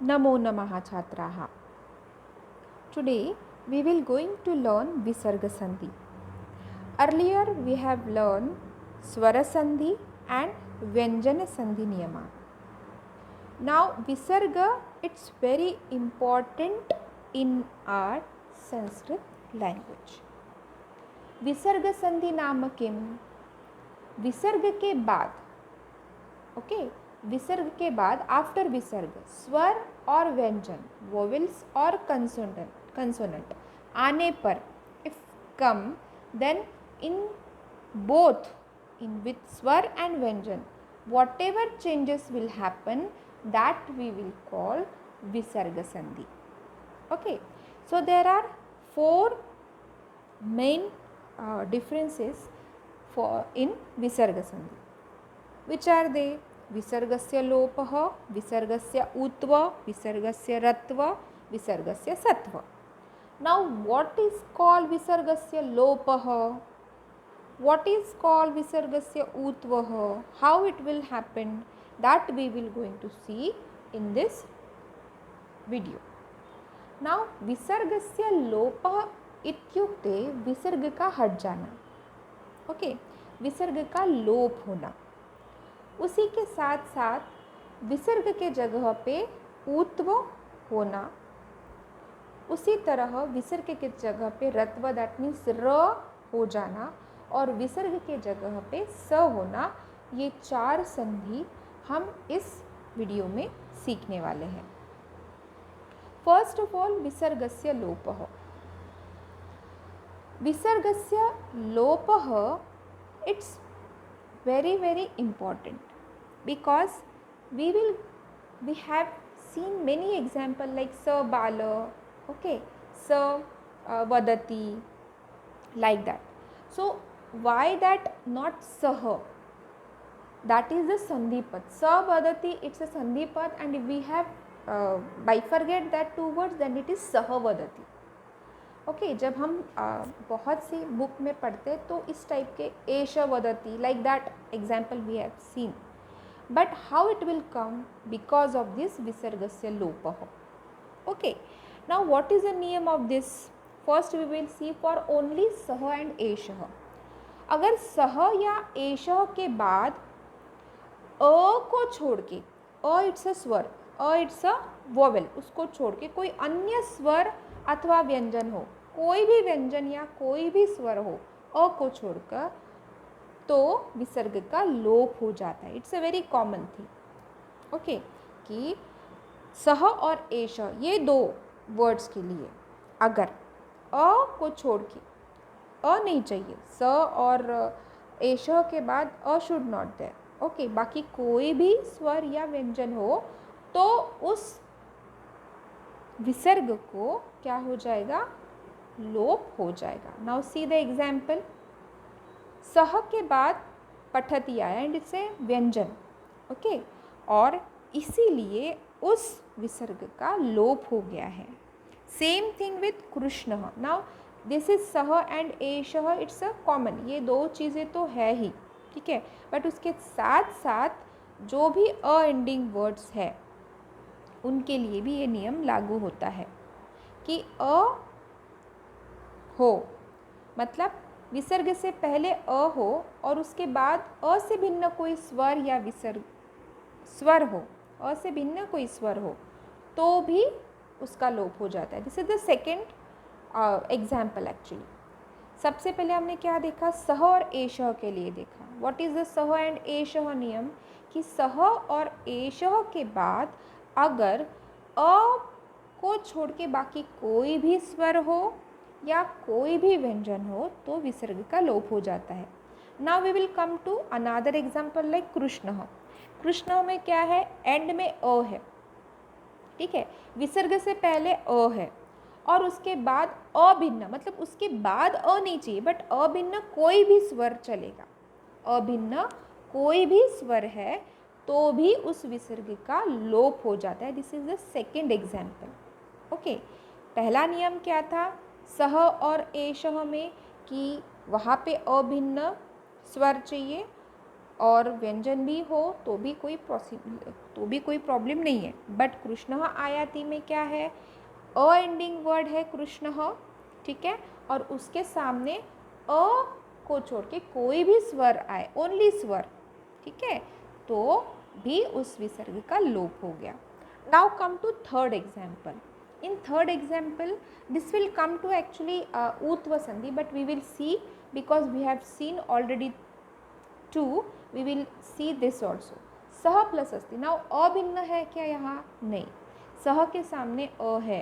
Namo Namaha Chhatraha. Today we will going to learn Visarga Sandhi. Earlier we have learned Swara Sandhi and Vyanjana Sandhi Niyama. Now Visarga, it's very important in our Sanskrit language. विसर्ग संधि नाम किम? विसर्ग के बाद, okay, विसर्ग के बाद after विसर्ग स्वर और व्यंजन, वोवेल्स और कंसोनेंट आने पर, if come, then in both, in with स्वर एंड व्यंजन, whatever changes will happen, that we will call विसर्ग संधि. Okay, so there are 4 main differences for in visarga sandhi. Which are they? विसर्गस्य लोपः, विसर्गस्य उत्व, विसर्गस्य रत्व, विसर्गस्य सत्व. Now what is called विसर्गस्य लोपः? What is called विसर्गस्य उत्वः? How it will happen? That we will going to see in this video. Now विसर्गस्य लोपः इत्युक्ते विसर्ग का हट जाना. Okay, विसर्ग का लोप होना. उसी के साथ साथ विसर्ग के जगह पे ऊत्व होना. उसी तरह विसर्ग के जगह पे रत्व, दैट मीन्स र हो जाना, और विसर्ग के जगह पे स होना. ये 4 संधि हम इस वीडियो में सीखने वाले हैं. फर्स्ट ऑफ ऑल विसर्गस्य लोपः. विसर्गस्य लोपः, it's very important because we have seen many example like sa bala, okay, sa vadati, like that. So why that not sah? That is the sandhipat. Sa vadati, it's a sandhipat, and if we have bifurcate that 2 words, then it is sah vadati. Okay, जब हम बहुत सी book में पढ़ते हैं तो इस type के एष वदति, like that example we have seen. But how it will come? Because of this विसर्गस्य लोपः. Okay, now what is the नियम of this? First we will see for only सह एंड एषः. अगर सह या एषः के बाद अ को छोड़ के, अ इट्स अ स्वर, अ इट्स अ वोवेल, उसको छोड़ के कोई अन्य स्वर अथवा व्यंजन हो, कोई भी व्यंजन या कोई भी स्वर हो अ को छोड़कर, तो विसर्ग का लोप हो जाता है. It's a very common thing. Okay, कि सह और एष, ये 2 वर्ड्स के लिए अगर अ को छोड़ के, अ नहीं चाहिए, स और एष के बाद अ शुड नॉट देयर. ओके, बाकी कोई भी स्वर या व्यंजन हो तो उस विसर्ग को क्या हो जाएगा? लोप हो जाएगा. Now see the example. सह के बाद पठती आया एंड इट्स ए व्यंजन. ओके, और इसीलिए उस विसर्ग का लोप हो गया है. Same thing with Krishna. Now this is सह एंड एषः, इट्स अ कॉमन. ये 2 चीज़ें तो है ही, ठीक है, बट उसके साथ साथ जो भी अ एंडिंग वर्ड्स है उनके लिए भी ये नियम लागू होता है कि अ हो, मतलब विसर्ग से पहले अ हो और उसके बाद अ से भिन्न कोई स्वर या स्वर हो, अ से भिन्न कोई स्वर हो, तो भी उसका लोप हो जाता है. This is the second example actually. सबसे पहले हमने क्या देखा? सह और एषः के लिए देखा. व्हाट इज द सह एंड एषः नियम? कि सह और एषः के बाद अगर अ को छोड़ के बाकी कोई भी स्वर हो या कोई भी व्यंजन हो तो विसर्ग का लोप हो जाता है. Now we will come to another example like Krishna. Krishna में क्या है? एंड में अ है, ठीक है, विसर्ग से पहले अ है और उसके बाद अभिन्न, मतलब उसके बाद अ नहीं चाहिए बट अभिन्न कोई भी स्वर चलेगा. अभिन्न कोई भी स्वर है तो भी उस विसर्ग का लोप हो जाता है. This is the second example. Okay, पहला नियम क्या था सह और एषः में? कि वहाँ पे अभिन्न स्वर चाहिए और व्यंजन भी हो तो भी कोई प्रॉब्लम नहीं है। बट कृष्ण आयाति में क्या है, अ एंडिंग वर्ड है कृष्ण, ठीक है, और उसके सामने अ को छोड़ के कोई भी स्वर आए, ओनली स्वर, ठीक है, तो भी उस विसर्ग का लोप हो गया। Now come to third example. In third example, this will come to actually utva sandhi, but we will see, because we have seen already two, we will see this also. सह प्लस अस्ति. Now अभिन्न है क्या यहाँ? नहीं, सह के सामने अ है,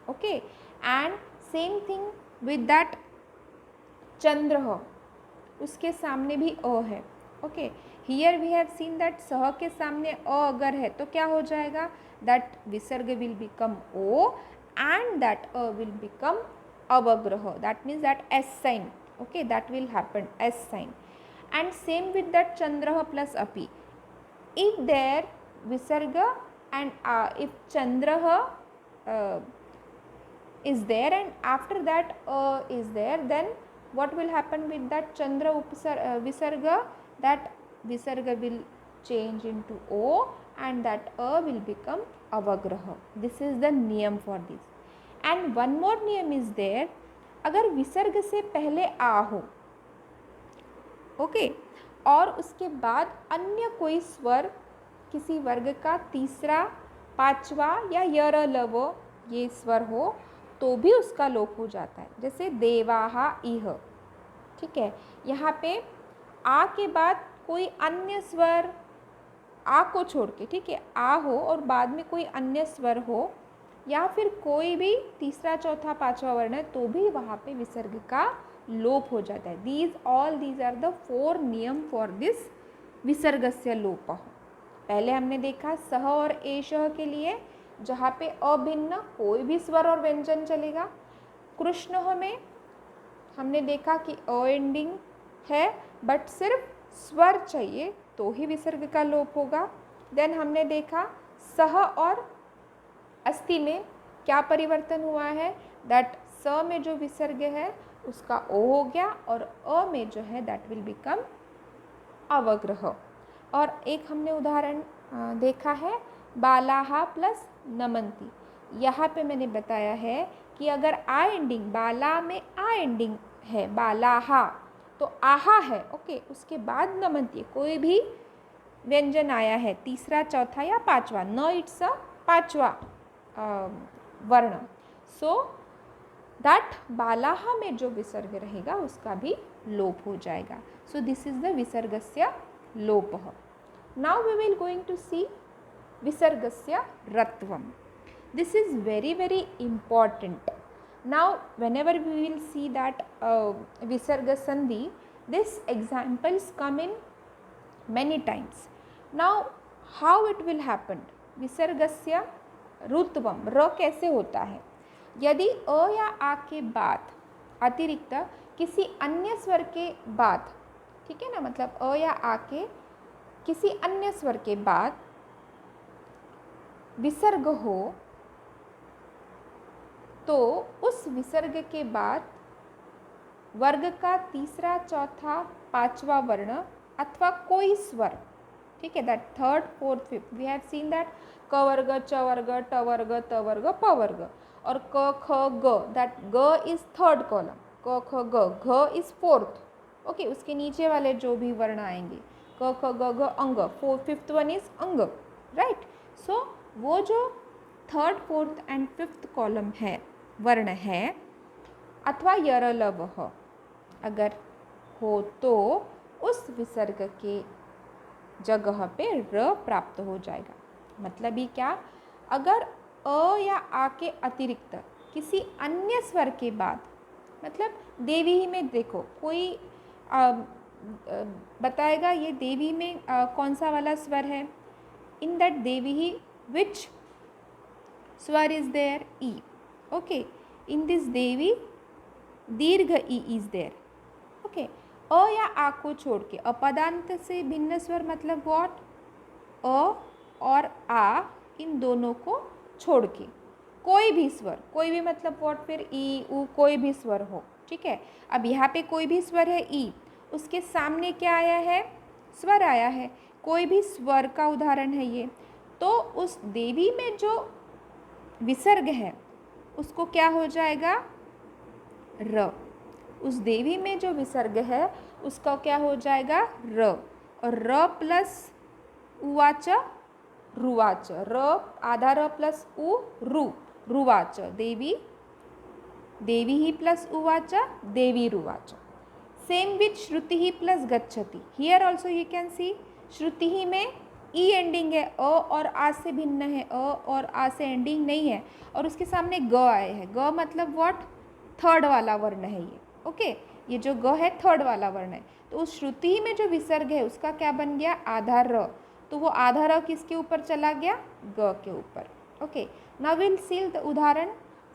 okay, and same thing with that चंद्र, उसके सामने भी अ है, okay. Here we have seen that सह के सामने अ अगर है तो क्या हो जाएगा, दैट विसर्ग will become O and that will become avagraha, that means that s sign, okay, that will happen s sign. And same with that chandra plus api, if there visarga and if chandra is there and after that is there, then what will happen with that chandra visarga, that visarga will change into o and that will become avagraha. This is the niyam for this. And one more niyam is there, अगर विसर्ग से पहले आ हो, okay, और उसके बाद अन्य कोई स्वर किसी वर्ग का तीसरा, पांचवा या यर लव ये स्वर हो तो भी उसका लोप हो जाता है. जैसे देवाहा इह, ठीक है, यहाँ पे आ के बाद कोई अन्य स्वर आ को छोड़ के, ठीक है, आ हो और बाद में कोई अन्य स्वर हो या फिर कोई भी तीसरा, चौथा, पांचवा वर्ण है तो भी वहाँ पे विसर्ग का लोप हो जाता है. दीज आर द 4 नियम फॉर दिस विसर्गस्य लोप. पहले हमने देखा सह और एषः के लिए जहाँ पे अभिन्न कोई भी स्वर और व्यंजन चलेगा. कृष्ण में हमने देखा कि अ एंडिंग है बट सिर्फ स्वर चाहिए तो ही विसर्ग का लोप होगा. देन हमने देखा सह और अस्ति में क्या परिवर्तन हुआ है, दैट स में जो विसर्ग है उसका ओ हो गया और अ में जो है दैट विल बिकम अवग्रह. और एक हमने उदाहरण देखा है बालाहा प्लस नमंती. यहाँ पे मैंने बताया है कि अगर आ एंडिंग, बाला में आ एंडिंग है, बालाहा तो आहा है, ओके, उसके बाद नमंती कोई भी व्यंजन आया है तीसरा, चौथा या पांचवा, न इट्स अ पांचवा वर्ण, सो दैट बालाहा में जो विसर्ग रहेगा उसका भी लोप हो जाएगा. सो दिस इज द विसर्गस्य लोपः. Now we will going to see विसर्गस्य रत्वम. This is very very important. Now whenever we will see that visarga sandhi, this examples come in many times. Now how it will happen, विसर्गस्य रुत्वम, र कैसे होता है, यदि अ या आ के बाद अतिरिक्त किसी अन्य स्वर के बाद, ठीक है ना, मतलब अ या आ के किसी अन्य स्वर के बाद विसर्ग हो तो उस विसर्ग के बाद वर्ग का तीसरा, चौथा, पांचवा वर्ण अथवा कोई स्वर, ठीक है, that third, fourth, fifth, we have seen that क वर्ग, च वर्ग, ट वर्ग, त वर्ग, प वर्ग, और क ख ग, दैट ग इज थर्ड कॉलम, क ख ग, घ इज फोर्थ, ओके, उसके नीचे वाले जो भी वर्ण आएंगे क ख ग घ अंग, फिफ्थ वन इज अंग, राइट. सो वो जो third, fourth and fifth column है, वर्ण है, अथवा यर लव अगर हो तो उस विसर्ग के जगह पे र प्राप्त हो जाएगा. मतलब ही क्या, अगर अ या आ के अतिरिक्त किसी अन्य स्वर के बाद, मतलब देवी ही में देखो कोई बताएगा ये देवी में कौन सा वाला स्वर है, इन दैट देवी ही विच स्वर इज देयर, ई, ओके, इन दिस देवी दीर्घ ई इज देयर, ओके. अ या आ को छोड़ के अपदांत से भिन्न स्वर, मतलब व्हाट, अ और आ इन दोनों को छोड़ के कोई भी स्वर, कोई भी मतलब व्हाट, फिर ई उ कोई भी स्वर हो, ठीक है. अब यहाँ पे कोई भी स्वर है ई, उसके सामने क्या आया है स्वर आया है, कोई भी स्वर का उदाहरण है ये। तो उस देवी में जो विसर्ग है उसको क्या हो जाएगा, र। उस देवी में जो विसर्ग है उसका क्या हो जाएगा, र। और र प्लस उवाच रुवाच, र आधा र प्लस उ रु, रुवाच, देवी देवी ही प्लस उवाच देवी रुवाच। सेम विथ श्रुति ही प्लस गच्छति। Here also you can see श्रुति ही में ई एंडिंग है, अ और आ से भिन्न है, अ और आ से एंडिंग नहीं है, और उसके सामने ग आए हैं। ग मतलब व्हाट, थर्ड वाला वर्ण है ये। ओके, ये जो ग है थर्ड वाला वर्ण है। तो उस श्रुति में जो विसर्ग है उसका क्या बन गया, आधा र। तो वो आधा र किसके ऊपर चला गया, ग के ऊपर। Okay, now will see the उदाहरण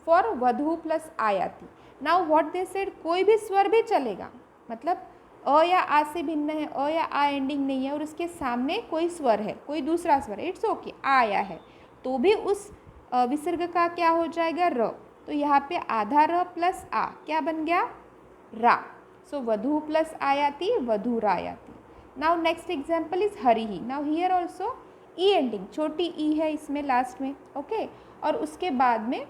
फॉर वधु प्लस आयाति। नाउ व्हाट दे सेड, कोई भी स्वर भी चलेगा, मतलब अ या आ से भिन्न है, अ या आ एंडिंग नहीं है और उसके सामने कोई स्वर है, कोई दूसरा स्वर है, इट्स ओके, आ आया है तो भी उस विसर्ग का क्या हो जाएगा, र। तो यहाँ पे आधा र प्लस आ क्या बन गया, रा। सो वधु प्लस आयाति वधुरायाति। नाउ नेक्स्ट एग्जाम्पल इज हरिहि। नाउ हियर ऑल्सो ई एंडिंग, छोटी ई है इसमें लास्ट में, ओके, और उसके बाद में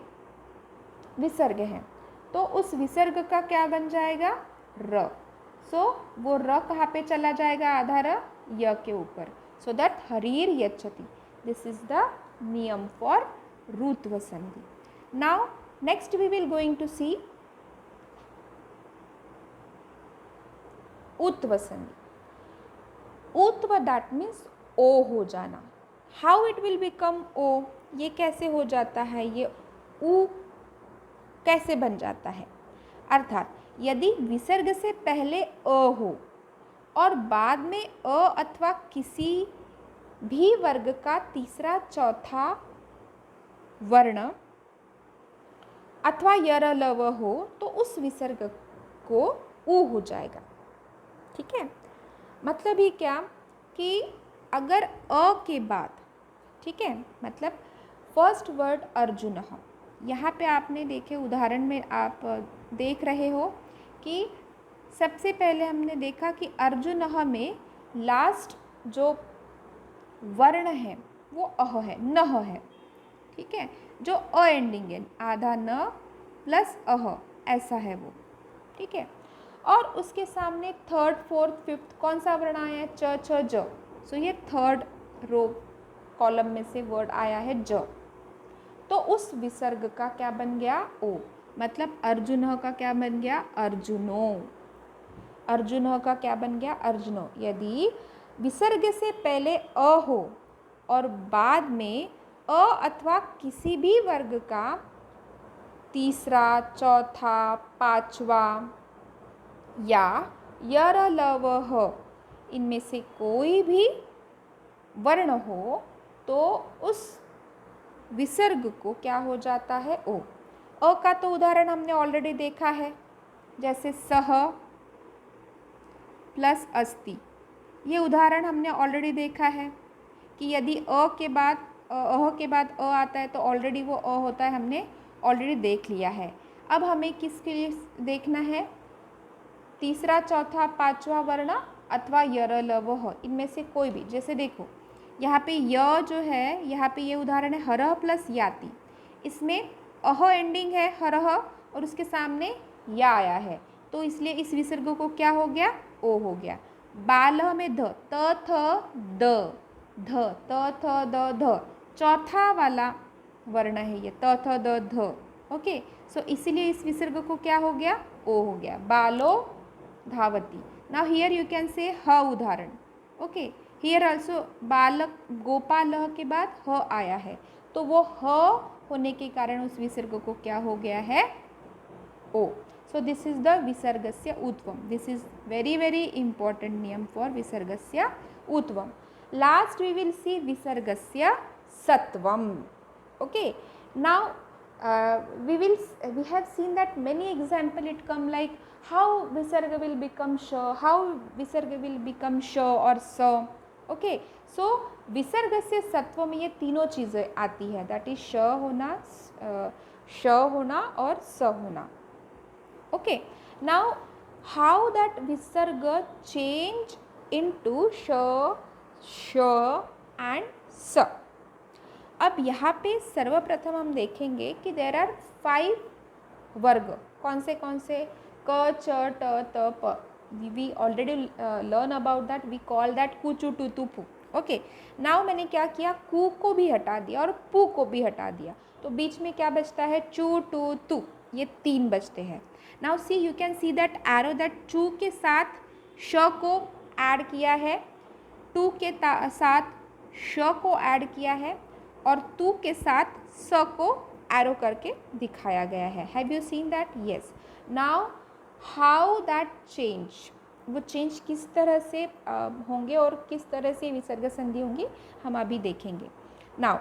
विसर्ग है। तो उस विसर्ग का क्या बन जाएगा, र। सो वो र कहाँ पे चला जाएगा, आधा र य के ऊपर। सो दैट हरीर यच्छति। दिस इज द नियम फॉर रुत्व संधि। Now next we will going to see उत्व संधि। उत्व दैट मीन्स ओ हो जाना। हाउ इट विल बिकम ओ, ये कैसे हो जाता है, ये उ कैसे बन जाता है। अर्थात यदि विसर्ग से पहले अ हो और बाद में अ अथवा किसी भी वर्ग का तीसरा चौथा वर्ण अथवा यर लव हो तो उस विसर्ग को उ हो जाएगा। ठीक है, मतलब ये क्या कि अगर अ के बाद, ठीक है, मतलब फर्स्ट वर्ड अर्जुन, यहाँ पे आपने देखे उदाहरण में आप देख रहे हो कि सबसे पहले हमने देखा कि अर्जुन में लास्ट जो वर्ण है वो अह है, नह है। ठीक है, जो अ एंडिंग है, आधा न प्लस अह, ऐसा है वो। ठीक है, और उसके सामने थर्ड फोर्थ फिफ्थ कौन सा वर्ण आया है, च छ ज। सो ये थर्ड रो कॉलम में से वर्ड आया है ज। तो उस विसर्ग का क्या बन गया, ओ। मतलब अर्जुन का क्या बन गया, अर्जुनो। अर्जुन का क्या बन गया, अर्जुनो। यदि विसर्ग से पहले अ हो और बाद में अ अथवा किसी भी वर्ग का तीसरा चौथा पांचवा या यर लव ह इनमें से कोई भी वर्ण हो तो उस विसर्ग को क्या हो जाता है, ओ। अ का तो उदाहरण हमने ऑलरेडी देखा है, जैसे सह प्लस अस्ति। ये उदाहरण हमने ऑलरेडी देखा है कि यदि अ के बाद अह के बाद अ आता है तो ऑलरेडी वो अ होता है, हमने ऑलरेडी देख लिया है। अब हमें किसके लिए देखना है, तीसरा चौथा पांचवा वर्ण अथवा यर लव ह, इनमें से कोई भी। जैसे देखो यहाँ पे य जो है, यहाँ पे ये उदाहरण है हरह प्लस याति। इसमें अह एंडिंग है हरह और उसके सामने या आया है, तो इसलिए इस विसर्ग को क्या हो गया, ओ हो गया। बालह में ध, त थ द, ध त थ द ध, चौथा वाला वर्ण है ये, त थ द ध। ओके, सो इसीलिए इस विसर्ग को क्या हो गया, ओ हो गया। बालो धावती। Now here you can say ह उदाहरण। ओके, हियर ऑल्सो बालक गोपाल के बाद ह आया है, तो वो ह होने के कारण उस विसर्ग को क्या हो गया है, ओ। सो दिस इज द विसर्गस्य उत्वम। दिस इज वेरी इंपॉर्टेंट नियम फॉर विसर्गस्य उत्वम। लास्ट वी विल सी विसर्गस्य सत्वम। Okay, now we have seen that many example it come like how visarga will become sh, how visarga will become sh or sa. Okay, so विसर्ग से सत्व में ये तीनों चीज़ें आती है, दैट इज श होना, श होना और स होना। ओके, नाउ हाउ दैट विसर्ग चेंज into श, श एंड स। अब यहाँ पे सर्वप्रथम हम देखेंगे कि देर आर 5 वर्ग। कौन से क, च, ट, त, प। We already learn about that, we call that कु, चु, टू, तु, पु। ओके, नाउ मैंने क्या किया, कु को भी हटा दिया और पु को भी हटा दिया, तो बीच में क्या बचता है, चू, टू, तु। ये 3 बचते हैं। Now see, you can see that arrow that चू के साथ श को ऐड किया है, टू के साथ श को ऐड किया है और तू के साथ स को एरो करके दिखाया गया है। Have you seen that? Yes. Now how that change, वो चेंज किस तरह से होंगे और किस तरह से विसर्ग संधि होंगी हम अभी देखेंगे। नाउ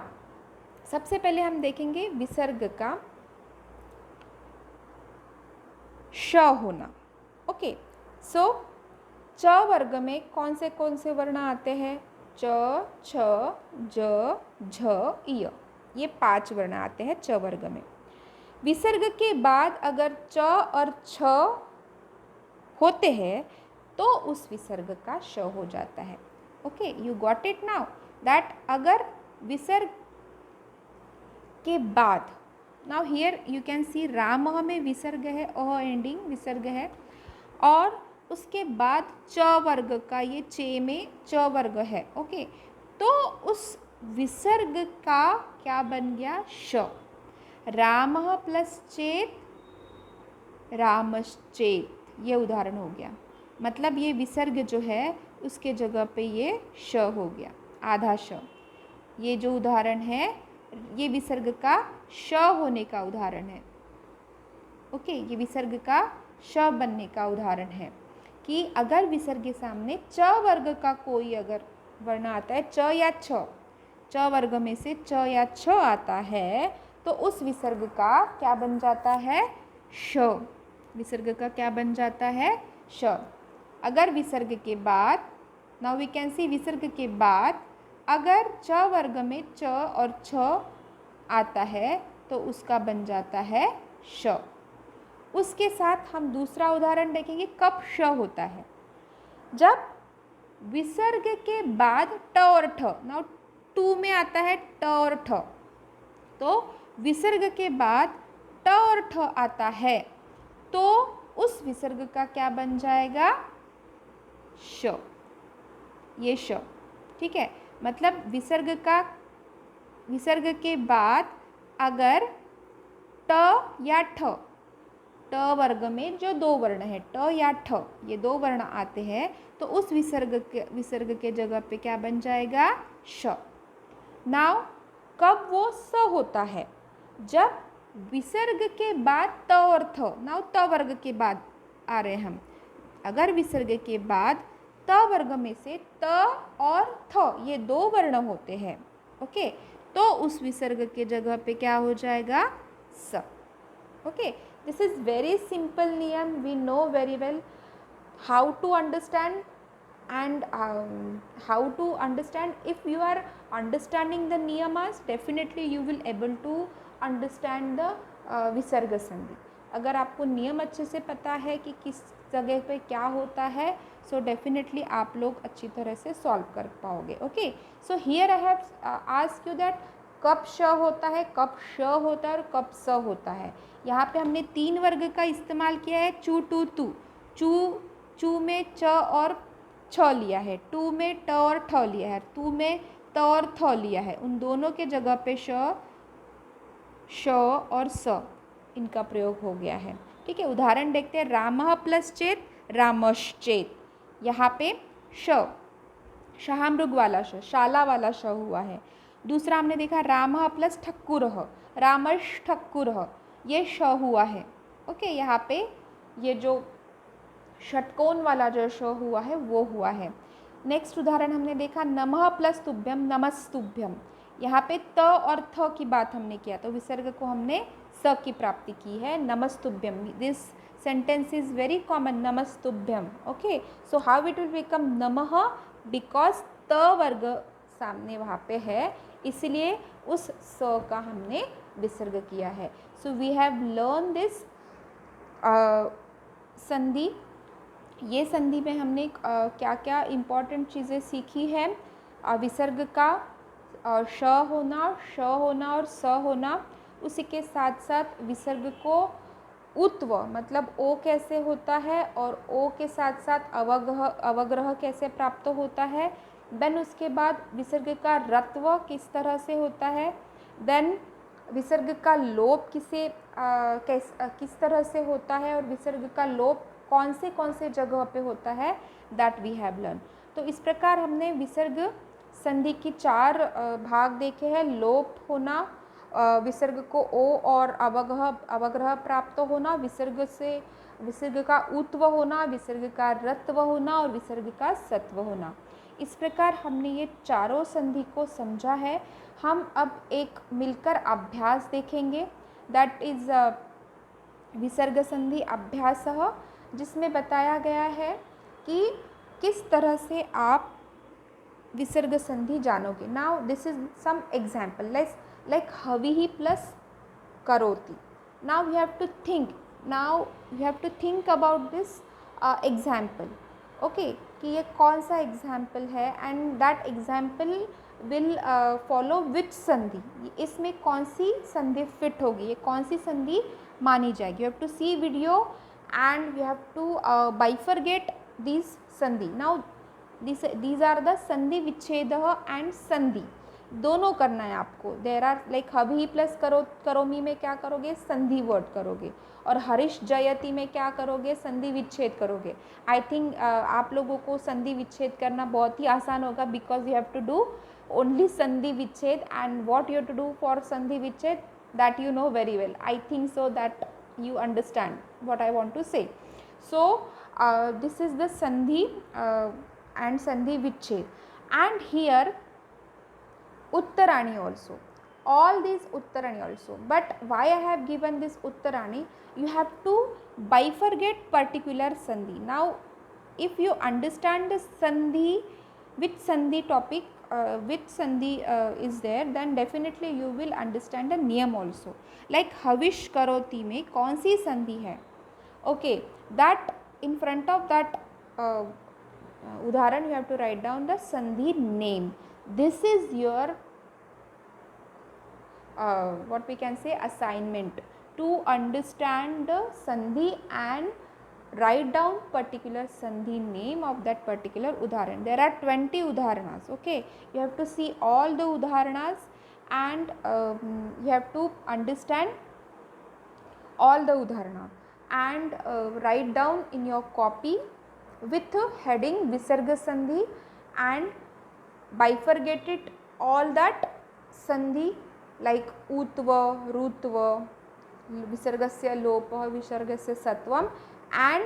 सबसे पहले हम देखेंगे विसर्ग का श होना। ओके, सो च वर्ग में कौन से वर्ण आते हैं, च, छ, ज, झ, य। ये 5 वर्ण आते हैं च वर्ग में। विसर्ग के बाद अगर च और छ होते हैं तो उस विसर्ग का श हो जाता है। Okay, you got it now that अगर विसर्ग के बाद, नाउ हियर यू कैन सी राम में विसर्ग है, अ एंडिंग विसर्ग है, और उसके बाद च वर्ग का, ये चे में च वर्ग है। ओके, तो उस विसर्ग का क्या बन गया, श। राम प्लस चेत, रामश्चेत, ये उदाहरण हो गया। मतलब ये विसर्ग जो है उसके जगह पे ये श हो गया, आधा श। ये जो उदाहरण है ये विसर्ग का श होने का उदाहरण है। ओके, ये विसर्ग का श बनने का उदाहरण है कि अगर विसर्ग के सामने च वर्ग का कोई अगर वर्ण आता है, च या छ, च वर्ग में से च या छ आता है, तो उस विसर्ग का क्या बन जाता है, श। विसर्ग का क्या बन जाता है, श। अगर विसर्ग के बाद, नाउ वी कैन सी, विसर्ग के बाद अगर च वर्ग में च और छ आता है तो उसका बन जाता है श। उसके साथ हम दूसरा उदाहरण देखेंगे कब श होता है, जब विसर्ग के बाद ट और ठ, नाउ टू में आता है ट और ठ, तो विसर्ग के बाद ट और ठ आता है तो उस विसर्ग का क्या बन जाएगा, श। ये श, ठीक है। मतलब विसर्ग के बाद अगर ट या ठ, ट वर्ग में जो 2 वर्ण है, ट या ठ, ये 2 वर्ण आते हैं तो उस विसर्ग के जगह पे क्या बन जाएगा, श। नाउ कब वो स होता है, जब विसर्ग के बाद त और थ, नाउ त वर्ग के बाद आ रहे हम, अगर विसर्ग के बाद त वर्ग में से त और थ ये 2 वर्ण होते हैं, ओके, तो उस विसर्ग के जगह पे क्या हो जाएगा, स। Okay, this is very simple niyam, we know very well how to understand, and how to understand. If you are understanding the niyamas, definitely you will able to understand the विसर्ग संधि। अगर आपको नियम अच्छे से पता है कि किस जगह पे क्या होता है, सो डेफिनेटली आप लोग अच्छी तरह से सॉल्व कर पाओगे। Okay, so here I have asked you that कब श होता है, कब श होता है और कब स होता है। यहाँ पे हमने 3 वर्ग का इस्तेमाल किया है, चू, टू, तू। चू में च और छ लिया है, टू में ट और ठ लिया है, तू में त और थ लिया है, उन दोनों के जगह पे श और स इनका प्रयोग हो गया है। ठीक है, उदाहरण देखते हैं। रामः प्लस चेत, रामश्चेत। यहाँ पे श, शाहमृग वाला श, शाला वाला श हुआ है। दूसरा हमने देखा रामः प्लस ठक्कुरः, रामश ठक्कुरः, ये श हुआ है। ओके, यहाँ पे ये जो षटकोण वाला जो श हुआ है वो हुआ है। नेक्स्ट उदाहरण हमने देखा नमः प्लस तुभ्यम, नमस्तुभ्यम। यहाँ पे त और थ की बात हमने किया तो विसर्ग को हमने स की प्राप्ति की है, नमस्तुभ्यम। This sentence is very common, नमस्तुभ्यम। Okay, so how it will become नमः, बिकॉज त वर्ग सामने वहाँ पे है, इसलिए उस स का हमने विसर्ग किया है। So we have learn this संधि ये संधि में हमने क्या क्या इम्पॉर्टेंट चीज़ें सीखी है। विसर्ग का श होना, श होना और स होना, उसी के साथ साथ विसर्ग को उत्व मतलब ओ कैसे होता है और ओ के साथ साथ अवग्रह कैसे प्राप्त होता है। देन उसके बाद विसर्ग का रत्व किस तरह से होता है। देन विसर्ग का लोप किस तरह से होता है और विसर्ग का लोप कौन से जगह पे होता है, दैट वी हैव लर्न। तो इस प्रकार हमने विसर्ग संधि की 4 भाग देखे हैं। लोप होना, विसर्ग को ओ और अवग्रह प्राप्त होना, विसर्ग का उत्व होना, विसर्ग का रत्व होना और विसर्ग का सत्व होना। इस प्रकार हमने ये चारों संधि को समझा है। हम अब एक मिलकर अभ्यास देखेंगे, दैट इज़ विसर्ग संधि अभ्यासः, जिसमें बताया गया है कि किस तरह से आप विसर्ग संधि जानोगे। Now this is some example like हविः प्लस करोति। Now you have to think about this example. Okay, कि ये कौन सा एग्जाम्पल है and that example will follow which संधि, इसमें कौन सी संधि फिट होगी, ये कौन सी संधि मानी जाएगी। You have to see video and you have to bifurcate this संधि। नाउ these are the संधि विच्छेद एंड संधि दोनों करना है आपको। देर आर लाइक हभी प्लस करोमी में क्या करोगे, संधि वर्ड करोगे, और हरीश जयति में क्या करोगे, संधि विच्छेद करोगे। आई थिंक आप लोगों को संधि विच्छेद करना बहुत ही आसान होगा, because you have to do only संधि विच्छेद and what you have to do for संधि विच्छेद, that you know very well. I think so that you understand what I want to say. So this is the sandhi and sandhi vichhed, and here uttarani also, all these uttarani also. But why I have given this uttarani, you have to bifurcate particular sandhi. Now if you understand the sandhi, which sandhi topic, which sandhi is there, then definitely you will understand the niyam also. Like havish karoti में कौन सी संधि है, okay, that in front of that उदाहरण you have to write down the sandhi name. This is your what we can say assignment, to understand the sandhi and write down particular sandhi name of that particular udharan. There are 20 udharanas. Okay, you have to see all the udharanas and you have to understand all the udharana and write down in your copy with heading visarga sandhi and bifurcate it all that sandhi like utva, rutva, विसर्गस्य लोपः, विसर्गस्य सत्वम, and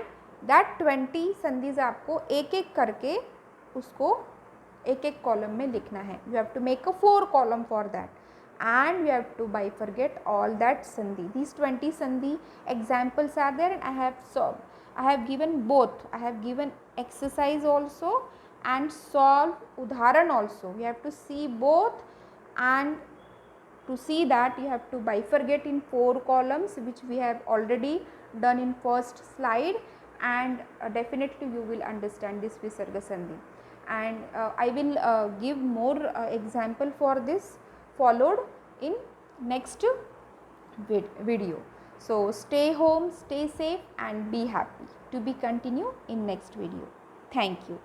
that 20 संधिज आपको एक एक करके उसको एक एक column में लिखना है. You have to make a 4 column for that and you have to bifurcate all that sandhi. These 20 sandhi examples are there, and I have given both. I have given exercise also and solve udharan also. You have to see both, and to see that you have to bifurcate in 4 columns, which we have already done in first slide, and definitely you will understand this visarga sandhi. And I will give more example for this followed in next video. So stay home, stay safe and be happy. To be continued in next video. Thank you.